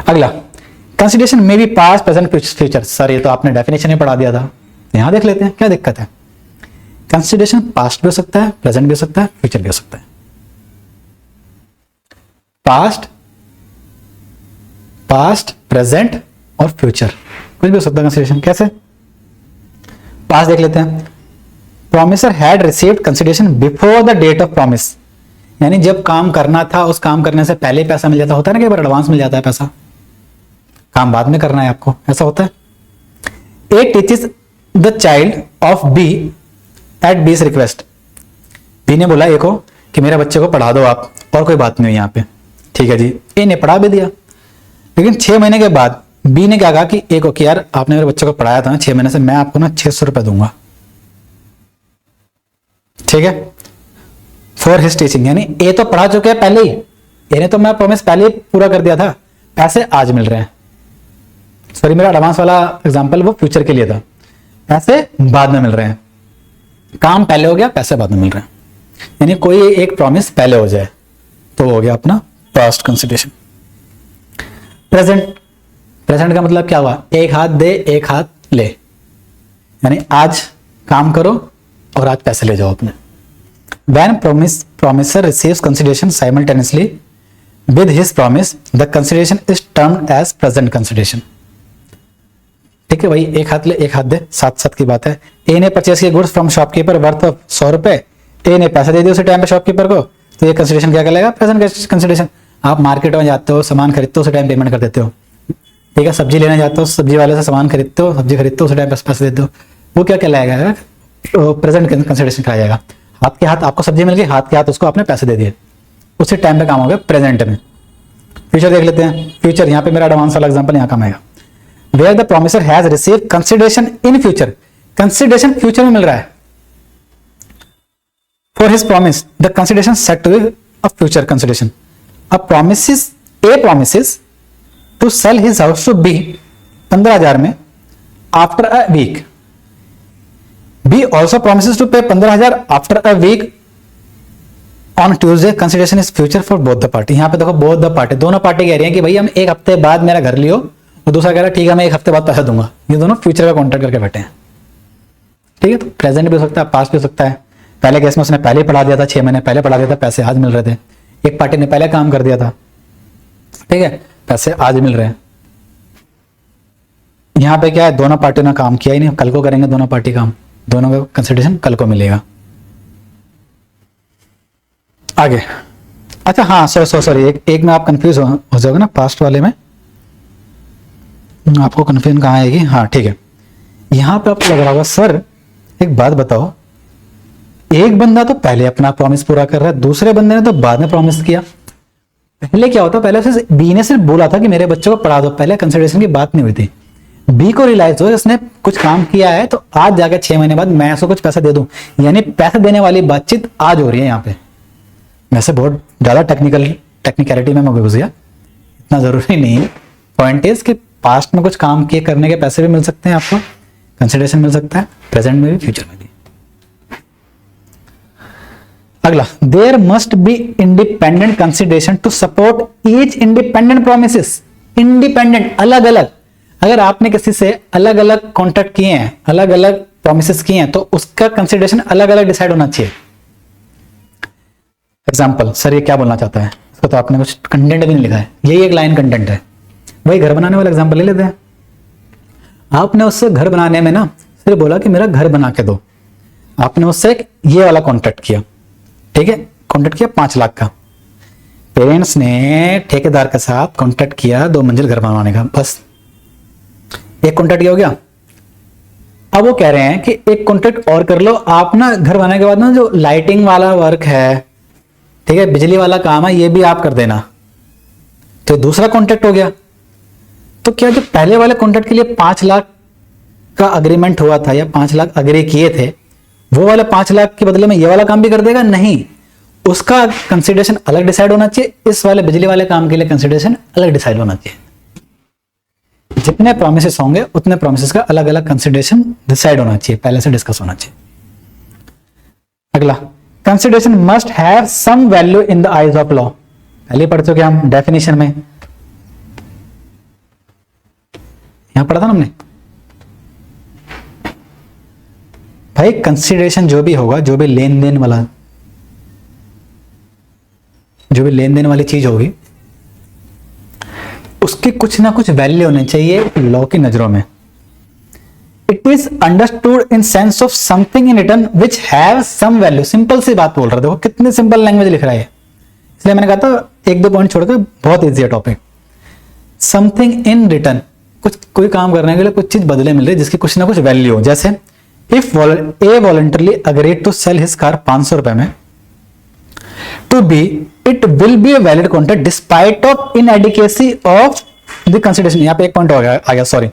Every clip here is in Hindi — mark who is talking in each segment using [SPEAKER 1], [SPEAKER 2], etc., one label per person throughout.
[SPEAKER 1] अगला, कंसिडरेशन में be past present future. Sir ये तो आपने डेफिनेशन ही पढ़ा दिया था, यहां देख लेते हैं क्या दिक्कत है। कंसिडरेशन पास्ट भी हो सकता है, प्रेजेंट भी हो सकता है, फ्यूचर भी हो सकता है। पास्ट, प्रेजेंट और फ्यूचर कुछ भी हो सकता है कंसिडरेशन। कैसे? पास्ट देख लेते हैं। Promisor had received consideration before the date of promise, यानी जब काम करना था उस काम करने से पहले पैसा मिल जाता, होता है ना, कई बार एडवांस मिल जाता है पैसा, काम बाद में करना है आपको, ऐसा होता है। A teaches the child of B at B's request. B ने बोला ए को कि मेरे बच्चे को पढ़ा दो आप, और कोई बात नहीं हुई यहाँ पे, ठीक है जी। ए ने पढ़ा भी दिया, लेकिन 6 महीने के बाद बी ने क्या कहा कि ए को कि यार आपने मेरे बच्चे को पढ़ाया था ना 6 महीने से, मैं आपको ना 600 रुपए दूंगा, ठीक है, फॉर हिज टीचिंग। यानी ए तो पढ़ा चुके हैं पहले ही, ए ने तो मैं प्रॉमिस पहले ही पूरा कर दिया था, पैसे आज मिल रहे हैं। सॉरी, मेरा एडवांस वाला एग्जांपल वो फ्यूचर के लिए था, पैसे बाद में मिल रहे हैं। काम पहले हो गया, पैसे बाद में मिल रहे हैं। यानी कोई एक प्रॉमिस पहले हो जाए तो हो गया अपना पास्ट कंसिडरेशन। प्रेजेंट का मतलब क्या हुआ? एक हाथ दे एक हाथ ले, यानी आज काम करो और आज पैसे ले जाओ अपने। When promiser receives consideration simultaneously with his promise, the consideration is termed as present consideration। ठीक है भाई, एक हाथ ले एक हाथ दे, साथ साथ की बात है। ए ने परचेस किया goods from shopkeeper worth of 100 रुपए, ए ने पैसे दे दिए उसी टाइम पे शॉपकीपर को, तो ये कंसिडरेशन क्या कहलाएगा? Present consideration. आप मार्केट में जाते हो, सामान खरीदते हो, उसी टाइम पेमेंट कर देते हो, ठीक है। सब्जी लेने जाते हो, सब्जी वाले से सामान खरीदते हो, सब्जी खरीदते हो, उसी टाइम पैसे देते हो, वो क्या कहलाएगा? प्रेजेंट कंसिडरेशन कहा जाएगा। हाथ के हाथ आपको सब्जी मिल गई, हाथ के हाथ उसको आपने पैसे दे दिए, उसी टाइम पे काम हो गया प्रेजेंट में। फ्यूचर देख लेते हैं। फ्यूचर, यहाँ पे मेरा एडवांस वाला एग्जांपल यहाँ काम आएगा। Where the promisor has received consideration in future, consideration future में मिल रहा है for his promise, the consideration set to be a future consideration. अब A promises to sell his house to be 15,000 में after a week, B also promises to pay 15,000 after a week on Tuesday, consideration is future for both the party। यहाँ पे देखो both the party, दोनों पार्टी कह रही हैं कि भाई हम एक हफ्ते बाद मेरा घर लियो, और दूसरा कह रहा है ठीक है मैं एक हफ्ते बाद पैसा दूंगा। ये दोनों फ्यूचर का कॉन्ट्रैक्ट करके बैठे हैं, ठीक है। तो प्रेजेंट भी हो सकता है, पास्ट भी हो सकता है। पहले केस में उसने पहले पढ़ा दिया था, 6 महीने पहले पढ़ा दिया था, पैसे आज मिल रहे थे। एक पार्टी ने पहले काम कर दिया था, ठीक है, पैसे आज मिल रहे हैं। यहाँ पे क्या है, दोनों पार्टियों ने काम किया ही नहीं, कल को करेंगे दोनों पार्टी काम, दोनों का कंसिडरेशन कल को मिलेगा। आगे, अच्छा हाँ सॉरी एक में आप कंफ्यूज हो जाओगे ना, पास्ट वाले में आपको कंफ्यूजन कहाँ आएगी? हाँ ठीक है, यहां पे आपको लग रहा होगा सर एक बात बताओ, एक बंदा तो पहले अपना प्रॉमिस पूरा कर रहा है, दूसरे बंदे ने तो बाद में प्रॉमिस किया। पहले क्या होता, पहले बी ने सिर्फ बोला था कि मेरे बच्चों को पढ़ा दो, पहले कंसिडरेशन की बात नहीं हुई थी। बी को रियलाइज हो इसने कुछ काम किया है, तो आज जाकर 6 महीने बाद मैं उसको कुछ पैसा दे दूं, यानी पैसा देने वाली बातचीत आज हो रही है। यहाँ पे वैसे बहुत ज्यादा टेक्निकलिटी में मैं घुस गया, इतना जरूरी नहीं है। पॉइंट इज कि पास्ट में कुछ काम किए करने के पैसे भी मिल सकते हैं, आपको कंसिडरेशन मिल सकता है, प्रेजेंट में भी फ्यूचर में भी। अगला, there must be independent consideration to support each independent promises. Independent, अलग अलग, अगर आपने किसी से अलग अलग कॉन्ट्रैक्ट किए हैं, अलग अलग प्रोमिसेस किए हैं, तो उसका कंसिडरेशन अलग अलग डिसाइड होना चाहिए। एग्जांपल, सर ये क्या बोलना चाहता है, इसको तो आपने कुछ कंटेंट भी नहीं लिखा है, यही एक लाइन कंटेंट है। वही घर बनाने वाला एग्जांपल ले लेते हैं। आपने उससे घर बनाने में ना सिर्फ बोला कि मेरा घर बना के दो, आपने उससे एक ये वाला कॉन्ट्रैक्ट किया, ठीक है, कॉन्ट्रैक्ट किया 5 लाख का। पेरेंट्स ने ठेकेदार के साथ कॉन्ट्रैक्ट किया 2 मंजिल घर बनवाने का, बस एक कॉन्ट्रैक्ट हो गया। अब वो कह रहे हैं कि एक कॉन्ट्रैक्ट और कर लो आप ना, घर बनाने के बाद ना जो लाइटिंग वाला वर्क है, ठीक है, बिजली वाला काम है, ये भी आप कर देना, तो दूसरा कॉन्ट्रैक्ट हो गया। तो क्या जो पहले वाले कॉन्ट्रैक्ट के लिए 5 लाख का अग्रीमेंट हुआ था या 5 लाख अग्री किए थे, वो वाले 5 लाख के बदले में ये वाला काम भी कर देगा? नहीं, उसका कंसिडरेशन अलग डिसाइड होना चाहिए, इस वाले बिजली वाले काम के लिए कंसिडरेशन अलग डिसाइड होना चाहिए। जितने प्रोमिसेस होंगे उतने प्रोमिसेस का अलग अलग कंसिडरेशन डिसाइड होना चाहिए, पहले से डिस्कस होना चाहिए। अगला, consideration must have some value in the eyes of law. पहले पढ़ चुके हम डेफिनेशन में, यहां पढ़ा था ना हमने भाई, कंसिडरेशन जो भी होगा, जो भी लेन देन वाली चीज होगी, उसकी कुछ ना कुछ वैल्यू होनी चाहिए लॉ की नजरों में। It is understood in sense of something in return which have some value. Simple सी बात बोल रहे, देखो कितनी सिंपल लैंग्वेज लिख रहा है, इसलिए मैंने कहा था एक दो पॉइंट छोड़कर बहुत इजी है टॉपिक। समथिंग इन रिटर्न, कुछ कोई काम करने के लिए कुछ चीज बदले मिल रही है जिसकी कुछ ना कुछ वैल्यू हो। जैसे if A voluntarily agreed to sell his car 500 रुपए में, to be it will be a valid contract despite of inadequacy of the consideration. यहां पे एक पॉइंट आ गया sorry,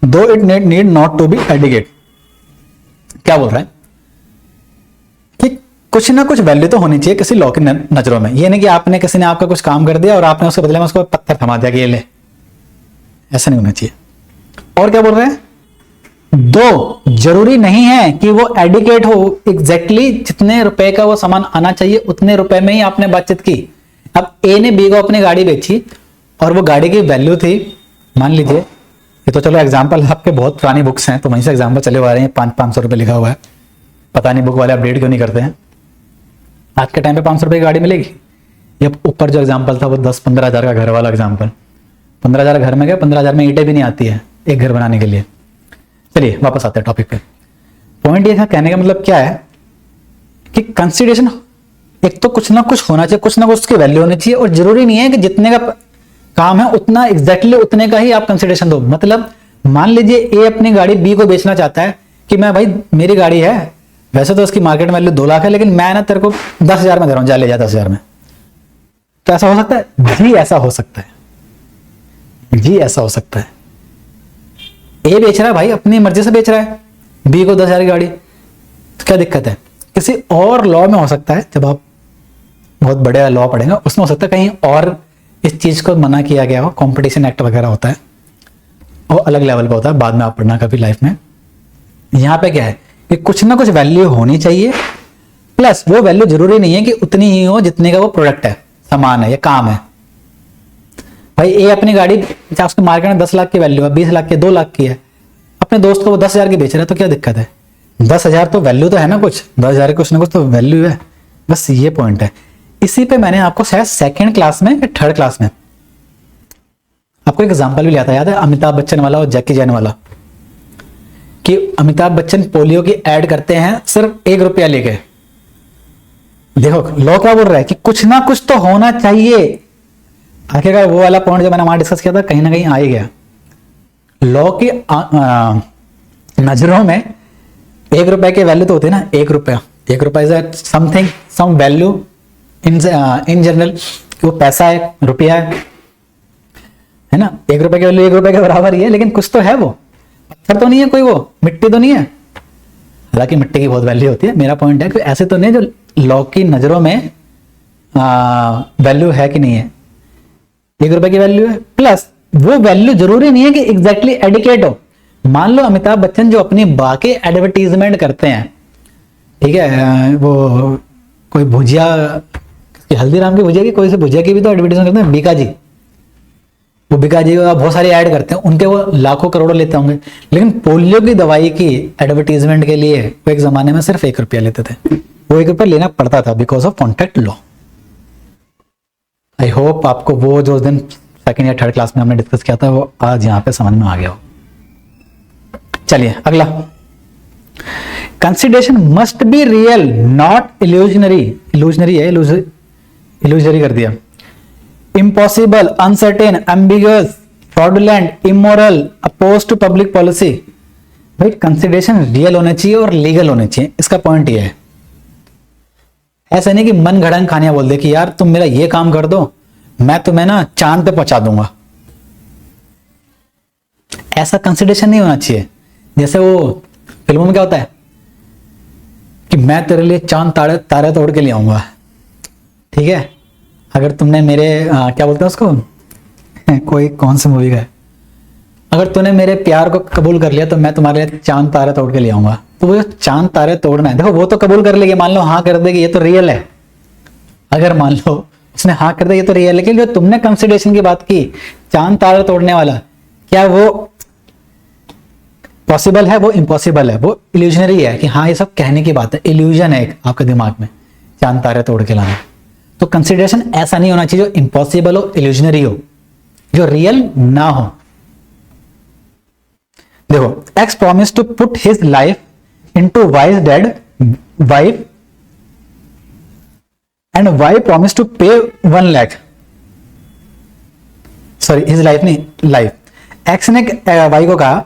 [SPEAKER 1] though it need not to be adequate. क्या बोल रहा है कि कुछ ना कुछ वैल्यू तो होनी चाहिए किसी लॉ की नजरों में। ये नहीं कि आपने किसी ने आपका कुछ काम कर दिया और आपने उसके बदले में उसको पत्थर थमा दिया कि ये ले, ऐसा नहीं होना चाहिए। और क्या बोल रहे हैं, दो जरूरी नहीं है कि वो एडिकेट हो, एग्जैक्टली जितने रुपए का वो सामान आना चाहिए उतने रुपए में ही आपने बातचीत की। अब ए ने बी को अपनी गाड़ी बेची और वो गाड़ी की वैल्यू थी, मान लीजिए, ये तो चलो एग्जांपल आपके बहुत पुरानी बुक्स हैं तो वहीं से एग्जांपल चले आ रहे हैं, 500 रुपए लिखा हुआ है, पता नहीं बुक वाले अपडेट क्यों नहीं करते हैं। आज के टाइम पे 500 रुपए की गाड़ी मिलेगी। ये ऊपर जो एग्जांपल था वो 10-15 हजार का घर वाला एग्जांपल, 15 हजार घर में गया, 15 हजार में ईंटें भी नहीं आती है एक घर बनाने के लिए। चलिए वापस आते हैं टॉपिक पे। पॉइंट ये था, कहने का मतलब क्या है कि कंसिडरेशन एक तो कुछ ना कुछ होना चाहिए, कुछ ना कुछ उसकी वैल्यू होनी चाहिए, और जरूरी नहीं है कि जितने का काम है उतना एग्जैक्टली उतने का ही आप कंसिडरेशन दो। मतलब मान लीजिए ए अपनी गाड़ी बी को बेचना चाहता है कि मैं भाई मेरी गाड़ी है, वैसे तो उसकी मार्केट वैल्यू 2 लाख है, लेकिन मैं ना तेरे को 10,000 में दे रहा हूं, जा ले जा 10,000 में। तो ऐसा हो सकता है जी, ऐसा हो सकता है जी, ऐसा हो सकता है। ए बेच रहा है भाई, अपनी मर्जी से बेच रहा है बी को 10,000 की गाड़ी, तो क्या दिक्कत है। किसी और लॉ में हो सकता है, जब आप बहुत बड़े लॉ पढ़ेंगे उसमें हो सकता है कहीं और इस चीज को मना किया गया हो, कंपटीशन एक्ट वगैरह होता है, वो अलग लेवल पे होता है, बाद में आप पढ़ना कभी लाइफ में। यहां पे क्या है कि कुछ ना कुछ वैल्यू होनी चाहिए, प्लस वो वैल्यू जरूरी नहीं है कि उतनी ही हो जितने का वो प्रोडक्ट है, सामान है या काम है। भाई ए अपनी गाड़ी उसके मार्केट में 10 लाख की वैल्यू है, 20 लाख की, 2 लाख की है, अपने दोस्त को वो 10,000 की बेच रहा है, तो क्या दिक्कत है। 10,000 तो वैल्यू तो है ना, कुछ 10,000 कुछ ना कुछ तो वैल्यू है, बस ये पॉइंट है। इसी पे मैंने आपको शायद 2nd क्लास में या 3rd क्लास में आपको एक एग्जांपल भी लिया था, याद है, अमिताभ बच्चन वाला और जैकी चैन वाला, कि अमिताभ बच्चन पोलियो की एड करते हैं सिर्फ 1 रुपया लेके। देखो लॉ क्या बोल रहा है कि कुछ ना कुछ तो होना चाहिए। आखिरकार वो वाला पॉइंट जो मैंने वहां डिस्कस किया था कहीं ना कहीं आ ही गया। लॉ की नजरों में 1 रुपए की वैल्यू तो होती है ना, 1 रुपया is something, some value in general, वो पैसा है, रुपया है ना। 1 रुपए की वैल्यू 1 रुपए के बराबर ही है, लेकिन कुछ तो है, वो पत्थर तो नहीं है कोई, वो मिट्टी तो नहीं है। हालांकि मिट्टी की बहुत वैल्यू होती है। मेरा पॉइंट है कि ऐसे तो नहीं जो लॉ की नजरों में वैल्यू है कि नहीं है, 1 रुपए की वैल्यू है, प्लस वो वैल्यू जरूरी नहीं है कि एग्जैक्टली एडिकेट हो। मान लो अमिताभ बच्चन जो अपनी बाकी एडवर्टीजमेंट करते हैं, ठीक है, वो कोई भुजिया, हल्दीराम की भुजिया की, कोई से भुजिया की भी तो एडवर्टीजमेंट करते हैं, बीका जी, वो बीका जी बहुत सारी ऐड करते हैं, उनके वो लाखों करोड़ों लेते होंगे। लेकिन पोलियो की दवाई की एडवर्टीजमेंट के लिए वो एक जमाने में सिर्फ 1 रुपया लेते थे। वो 1 रुपया लेना पड़ता था because of contract law. I hope आपको वो जो उस दिन 2nd या 3rd क्लास में हमने डिस्कस किया था वो आज यहाँ पे समझ में आ गया हो। चलिए अगला, consideration must be real not illusionary. Illusionary है, इल्यूजनरी कर दिया। Impossible, uncertain, ambiguous, fraudulent, immoral, oppose to public policy. भाई कंसिडरेशन रियल होने चाहिए और लीगल होने चाहिए, इसका पॉइंट ये है। ऐसा नहीं कि मन घड़ंग खानियां बोल दे कि यार तुम मेरा ये काम कर दो, मैं तुम्हें ना चांद पे पहुंचा दूंगा। ऐसा कंसिडरेशन नहीं होना चाहिए। जैसे वो फिल्मों में क्या होता है कि मैं तेरे लिए चांद तारे तोड़ के ले आऊंगा, ठीक है। अगर तुमने मेरे क्या बोलते हैं उसको कोई कौन सी मूवी का है, अगर तूने मेरे प्यार को कबूल कर लिया तो मैं तुम्हारे लिए चांद तारे तोड़ के ले आऊंगा। तो वो चांद तारे तोड़ना है, देखो वो तो कबूल कर लेगी, मान लो हाँ कर देगी, ये तो रियल है। अगर मान लो उसने हाँ कर दिया ये तो रियल है, लेकिन जो तुमने कंसिडरेशन की बात की चांद तारे तोड़ने वाला, क्या वो पॉसिबल है, वो इम्पॉसिबल है, वो इल्यूजनरी है कि हाँ ये सब कहने की बात है, इल्यूजन है एक आपके दिमाग में, चांद तारे तोड़ के लाना। तो कंसिडरेशन ऐसा नहीं होना चाहिए जो इम्पॉसिबल हो, इल्यूजनरी हो, जो रियल ना हो। देखो, X promise to put his life into wise dead wife and Y promise to pay 1 lakh, sorry his life नहीं, लाइफ। एक्स ने वाई को कहा,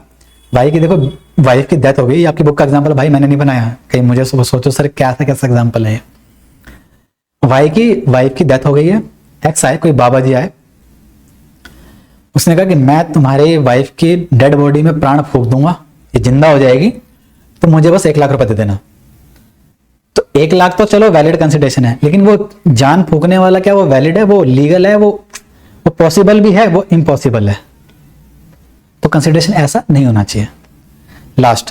[SPEAKER 1] वाई की देखो वाइफ की डेथ हो गई, आपकी बुक का एग्जांपल भाई मैंने नहीं बनाया, कहीं मुझे सुबह सोचो सर कैसा कैसा एग्जांपल है। वाई की वाइफ की डेथ हो गई है, एक्स आए, कोई बाबा जी आए, उसने कहा कि मैं तुम्हारे वाइफ की डेड बॉडी में प्राण फूंक दूंगा, ये जिंदा हो जाएगी, तो मुझे बस 1 लाख रुपए दे देना। तो 1 लाख तो चलो वैलिड कंसिडरेशन है, लेकिन वो जान फूकने वाला क्या वो वैलिड है, वो लीगल है, वो पॉसिबल भी है, वो इम्पॉसिबल है। तो कंसिडरेशन ऐसा नहीं होना चाहिए। Last,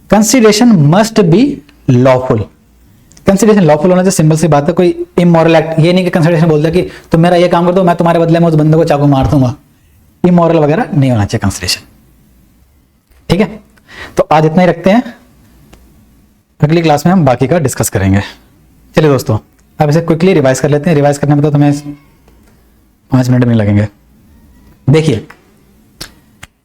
[SPEAKER 1] consideration must B lawful. Consideration lawful होना चाहिए, सिंपल सी बात है, कोई इमोरल एक्ट, ये नहीं कि कंसिडरेशन बोल दिया कि तुम मेरा ये काम कर दो, मैं तुम्हारे बदले में उस बंदे को चाकू मार दूंगा, इमोरल वगैरह नहीं होना चाहिए कंसिडरेशन। ठीक है, तो आज इतना ही रखते हैं, अगली क्लास में हम बाकी का डिस्कस करेंगे। चलिए दोस्तों, अब इसे क्विकली रिवाइज कर लेते हैं। रिवाइज करने में तो हमें 5 मिनट नहीं लगेंगे। देखिए,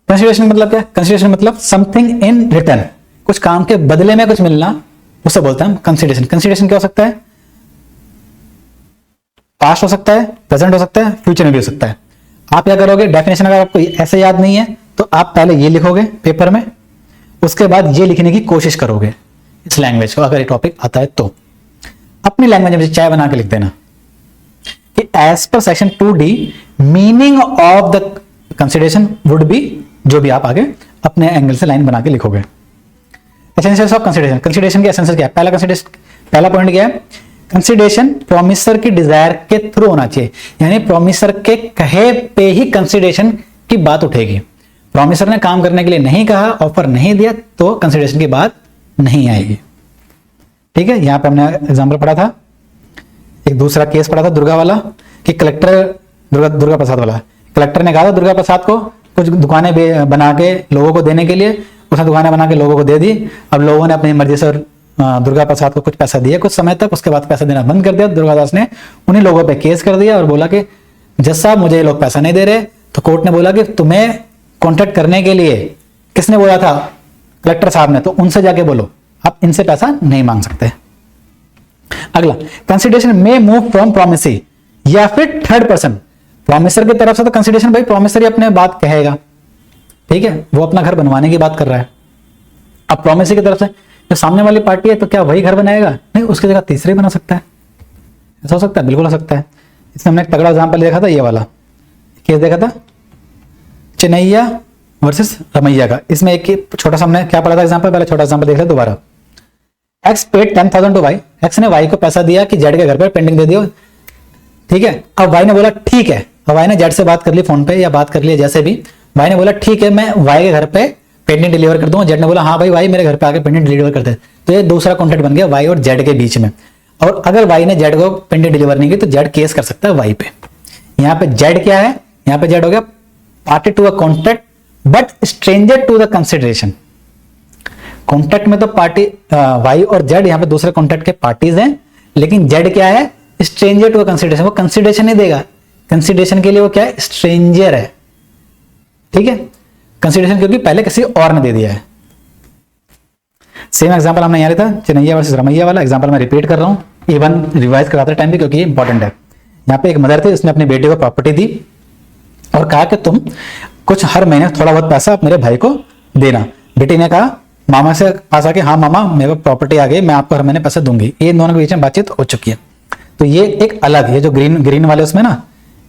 [SPEAKER 1] कंसिडरेशन मतलब क्या? कंसिडरेशन मतलब समथिंग इन रिटर्न, कुछ काम के बदले में कुछ मिलना, उसे बोलते हैं हम कंसिडरेशन। कंसिडरेशन क्या हो सकता है? पास्ट हो सकता है, प्रेजेंट हो सकता है, फ्यूचर में भी हो सकता है। आप क्या करोगे, डेफिनेशन अगर आपको ऐसे याद नहीं है तो आप पहले ये लिखोगे पेपर में, उसके बाद ये लिखने की कोशिश करोगे इस लैंग्वेज को, अगर ये टॉपिक आता है तो अपनी लैंग्वेज में चाय बना के लिख देना कि as per section 2D meaning of the consideration would be, जो भी आप आगे अपने एंगल से लाइन बना के लिखोगे। एसेंशियल्स ऑफ कंसिडरेशन, कंसिडरेशन की एसेंशियल क्या है? पहला पॉइंट क्या है? कंसिडरेशन प्रोमिसर की डिजायर के थ्रू होना चाहिए, यानी प्रोमिसर के कहे पे ही कंसिडरेशन की बात उठेगी। प्रोमिसर ने काम करने के लिए नहीं कहा, ऑफर नहीं दिया, तो कंसिडरेशन की बात नहीं आएगी। ठीक है, यहां पे हमने एग्जांपल पढ़ा था, एक दूसरा केस पढ़ा था दुर्गा वाला, कि कलेक्टर दुर्गा प्रसाद वाला, कलेक्टर ने कहा था दुर्गा प्रसाद को कुछ दुकानें बना के लोगों को देने के लिए, उसने दुकानें बना के लोगों को दे दी। अब लोगों ने अपनी मर्जी से दुर्गा प्रसाद को कुछ पैसा दिया कुछ समय तक, उसके बाद पैसा देना बंद कर दिया। दुर्गादास ने उन्हीं लोगों पे केस कर दिया और बोला कि जज साहब मुझे ये लोग पैसा नहीं दे रहे। तो कोर्ट ने बोला कि तुम्हें कॉन्ट्रैक्ट करने के लिए किसने बोला था? कलेक्टर साहब ने, तो उनसे जाके बोलो, आप इनसे पैसा नहीं मांग सकते। अगला, कंसिडरेशन में मूव फ्रॉम प्रोमिसी, या फिर थर्ड पर्सन। प्रोमिसर की तरफ से तो कंसिडरेशन भाई प्रोमिसर ही अपने बात कहेगा, ठीक है, वो अपना घर बनवाने की बात कर रहा है। अब प्रोमिसर की तरफ से जो सामने वाली पार्टी है, तो क्या वही घर बनाएगा? नहीं, उसकी जगह तीसरे बना सकता है। ऐसा हो सकता है, बिल्कुल हो सकता है। इसमें हमने एक तगड़ा एग्जाम्पल देखा था, ये वाला केस देखा था, चिन्नैया वर्सेस रमैया का। इसमें एक छोटा सा हमने क्या पढ़ा था एग्जाम्पल, पहले छोटा एग्जाम्पल देख रहे दोबारा। X paid 10,000 to Y, X ने वाई को पैसा दिया कि जेड के घर पर पेंडिंग दे दियो, ठीक है। अब वाई ने बोला ठीक है, अब वाई ने जेड से बात कर ली फोन पे या बात कर ली जैसे भी, वाई ने बोला ठीक है मैं वाई के घर पे पेंडिंग डिलीवर कर दूंगा। जेड ने बोला हाँ भाई वाई मेरे घर पे आके पेंडिंग डिलीवर कर दे। तो ये दूसरा कॉन्ट्रैक्ट बन गया वाई और जेड के बीच में। और अगर वाई ने जेड को पेंडिंग डिलीवर नहीं की तो जेड केस कर सकता है वाई पे। यहाँ पे जेड क्या है? यहाँ पे जेड हो गया party to a contract but stranger to the consideration. Contract में तो पार्टी वाई और जेड यहाँ पे दूसरे कॉन्ट्रैक्ट के पार्टीज हैं, लेकिन जेड क्या है? Stranger to a consideration. वो कंसिडरेशन नहीं देगा, कंसिडरेशन के लिए वो क्या है? स्ट्रेंजर है, ठीक है। कंसिडरेशन क्योंकि पहले किसी और ने दे दिया है। सेम एग्जांपल हमने यहाँ लिया था, चिन्नैया वर्सेस रमैया वाला एग्जांपल मैं रिपीट कर रहा हूँ, इवन रिवाइज कराते टाइम भी, क्योंकि ये इंपॉर्टेंट है। यहाँ पे एक मदर थी, उसने अपने बेटे को प्रॉपर्टी दी और कहा कि तुम कुछ हर महीने थोड़ा बहुत पैसा मेरे भाई को देना। बेटी ने कहा मामा से पास आके, हाँ मामा मेरे को प्रॉपर्टी आ गई, मैं आपको हर महीने पैसा दूंगी। ये दोनों के बीच में बातचीत हो चुकी है। तो ये एक अलग, ये जो ग्रीन वाले उसमें ना,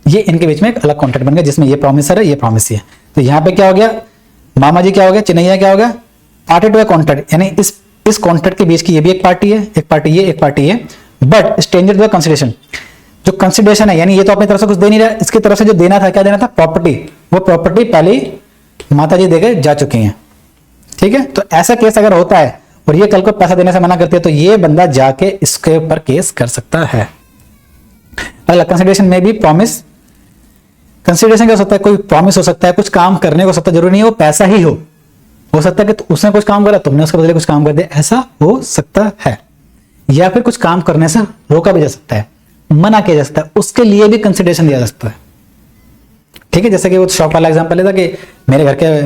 [SPEAKER 1] ये इनके बीच में एक अलग कॉन्ट्रैक्ट बन गया जिसमें ये प्रॉमिसर है, ये प्रॉमिसी है। तो यहाँ पे क्या हो गया? मामा जी क्या हो गया? चिन्नैया क्या हो गया? पार्टी टू अ कॉन्ट्रैक्ट, यानी इस कॉन्ट्रैक्ट के बीच की ये भी एक पार्टी है, एक पार्टी ये, एक पार्टी ये, but stranger to the consideration. जो कंसिडरेशन है, यानी ये तो अपनी तरफ से कुछ दे नहीं रहा, इसकी तरफ से जो देना था, क्या देना था? प्रॉपर्टी। वो प्रॉपर्टी पहले ही माता जी देके जा चुकी हैं, ठीक है। तो ऐसा केस अगर होता है और ये कल को पैसा देने से मना करती है, तो ये बंदा जाके इसके ऊपर केस कर सकता है। अगला, कंसिडरेशन में भी प्रॉमिस। कंसिडरेशन क्या हो सकता है? कोई प्रॉमिस हो सकता है, कुछ काम करने को हो सकता है, जरूरी नहीं है वो पैसा ही हो, हो सकता है कि उसने कुछ काम करा, तुमने उसके बदले कुछ काम कर दिया, ऐसा हो सकता है। या फिर कुछ काम करने से रोका भी जा सकता है, मना किया जा सकता है, उसके लिए भी कंसिडरेशन दिया जा सकता है। ठीक है, जैसे कि वो शॉप वाला एग्जांपल लेता कि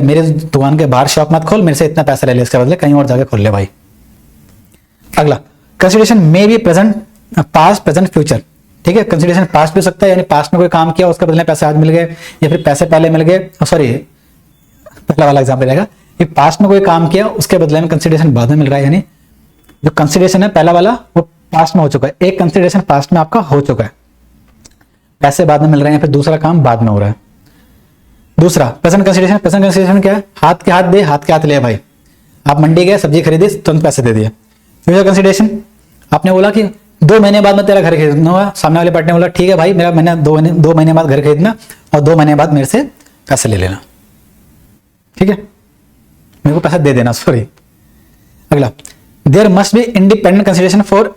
[SPEAKER 1] मेरे दुकान के बाहर शॉप मत खोल, मेरे से इतना पैसा ले ले, इसके बदले कहीं और जाके खोल ले भाई। अगला, कंसिडरेशन में भी प्रेजेंट, पास्ट, प्रेजेंट, फ्यूचर। ठीक है, कंसिडरेशन पास्ट भी हो सकता है, यानी पास्ट में कोई काम किया, उसके बदले पैसे आज मिल गए, या फिर पैसे पहले मिल गए। सॉरी, पहला वाला एग्जांपल रहेगा कि पास्ट में कोई काम किया, उसके बदले में कंसिडरेशन बाद में मिल रहा है, यानी जो कंसिडरेशन है पहला वाला वो पास्ट में हो चुका है, एक कंसिडरेशन पास्ट में आपका हो चुका है, पैसे बाद में मिल रहे हैं, फिर दूसरा काम बाद में हो रहा है। दूसरा प्रेजेंट कंसिडरेशन, प्रेजेंट कंसिडरेशन क्या है? हाथ के हाथ दे, हाथ के हाथ ले भाई। आप मंडी गए, सब्जी खरीदी, तुरंत पैसे दे दिए। फ्यूचर कंसिडरेशन, आपने बोला कि 2 महीने बाद मैं तेरा घर खरीदना होगा, सामने वाले पार्टी ने बोला ठीक है भाई, मेरा मैंने 2 महीने बाद घर खरीदना और 2 महीने बाद मेरे से पैसे ले लेना। ठीक है, मेरे को पैसा दे देना, सॉरी। अगला, there must be independent consideration for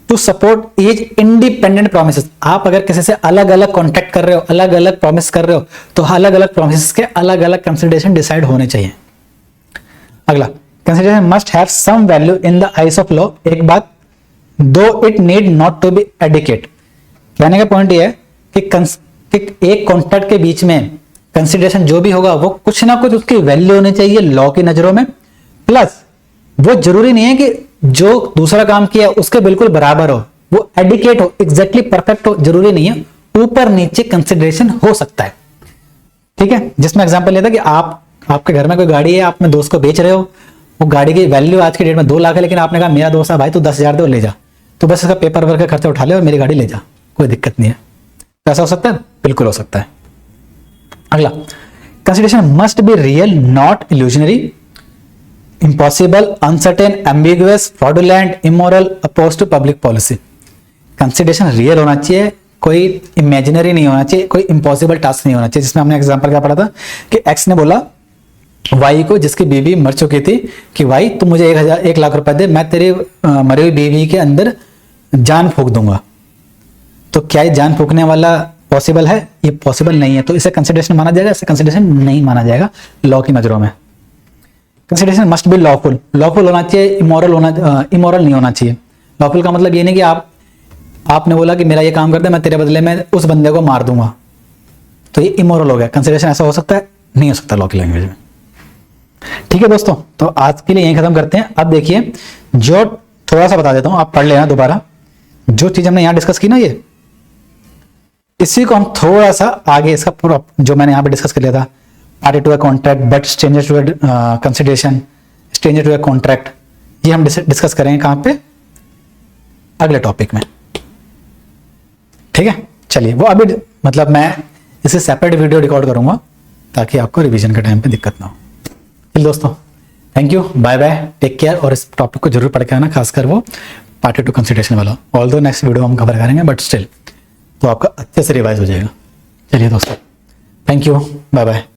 [SPEAKER 1] to support each independent promises. आप अगर किसी से अलग अलग कॉन्ट्रैक्ट कर रहे हो, अलग अलग प्रॉमिस कर रहे हो, तो अलग अलग प्रोमिसेस के अलग अलग कंसिडरेशन डिसाइड होने चाहिए। अगला, consideration must have some value in the eyes of law. एक बात, though it need not to be adequate. कहने का पॉइंट ये है कि एक कॉन्ट्रैक्ट के बीच में कंसिडरेशन जो भी होगा वो कुछ ना कुछ उसकी वैल्यू होनी चाहिए लॉ की नजरों में, प्लस वो जरूरी नहीं है कि जो दूसरा काम किया उसके बिल्कुल बराबर हो, वो एडिकेट हो, एग्जैक्टली परफेक्ट हो, जरूरी नहीं है, ऊपर नीचे कंसिडरेशन हो सकता है। ठीक है, जिसमें एग्जांपल लेता कि आपके घर में कोई गाड़ी है, आप अपने दोस्त को बेच रहे हो, वो गाड़ी की वैल्यू आज की डेट में 2 लाख है, लेकिन आपने कहा मेरा दोस्त है भाई, तू 10,000 दे और ले जा, तो बस इसका पेपर वर्क का खर्चा उठा ले और मेरी गाड़ी ले जा, कोई दिक्कत नहीं है। तो ऐसा हो सकता है, बिल्कुल हो सकता है। अगला, consideration must be real not illusionary, impossible, uncertain, ambiguous, fraudulent, immoral, oppose to public policy. Consideration real होना चाहिए, कोई इमेजिनरी नहीं होना चाहिए, कोई इम्पॉसिबल टास्क नहीं होना चाहिए। जिसमें हमने एग्जांपल क्या पढ़ा था कि एक्स ने बोला वाई को, जिसकी बीवी मर चुकी थी, कि वाई तुम मुझे 1 लाख रुपए दे, मैं तेरी मरी हुई बीवी के अंदर जान फूंक दूंगा। तो क्या ये जान फूंकने वाला पॉसिबल है? ये पॉसिबल नहीं है, तो इसे कंसिडरेशन माना जाएगा, इसे कंसिडरेशन नहीं माना जाएगा लॉ की नजरों में। Consideration must B lawful, lawful होना चाहिए, इमोरल नहीं होना चाहिए। लॉफुल का मतलब ये नहीं कि आपने बोला कि मेरा ये काम कर दे, मैं तेरे बदले में उस बंदे को मार दूंगा, तो ये इमोरल हो गया। कंसिडरेशन ऐसा हो सकता है? नहीं हो सकता लॉ की लैंग्वेज में। ठीक है दोस्तों, तो आज के लिए यहीं खत्म करते हैं। अब देखिए, जो थोड़ा सा बता देता हूं, आप पढ़ लेना दोबारा। जो चीज हमने यहां डिस्कस की ना, ये इसी को हम थोड़ा सा आगे, इसका पूरा जो मैंने यहां पे डिस्कस कर लिया था, party to a contract but stranger to a consideration, stranger to a contract, ये हम डिस्कस करेंगे कहां पे? अगले टॉपिक में। ठीक है, चलिए, वो अभी मतलब मैं इसे सेपरेट वीडियो रिकॉर्ड करूंगा ताकि आपको रिवीजन के टाइम पे दिक्कत ना हो। चलिए दोस्तों, thank you, bye bye, take care, और इस टॉपिक को जरूर पढ़ के आना, खासकर वो पार्टी टू कंसिडरेशन वाला। ऑल्दो नेक्स्ट वीडियो हम कवर करेंगे, बट स्टिल तो आपका अच्छे से रिवाइज हो जाएगा। चलिए दोस्तों, थैंक यू, बाय बाय।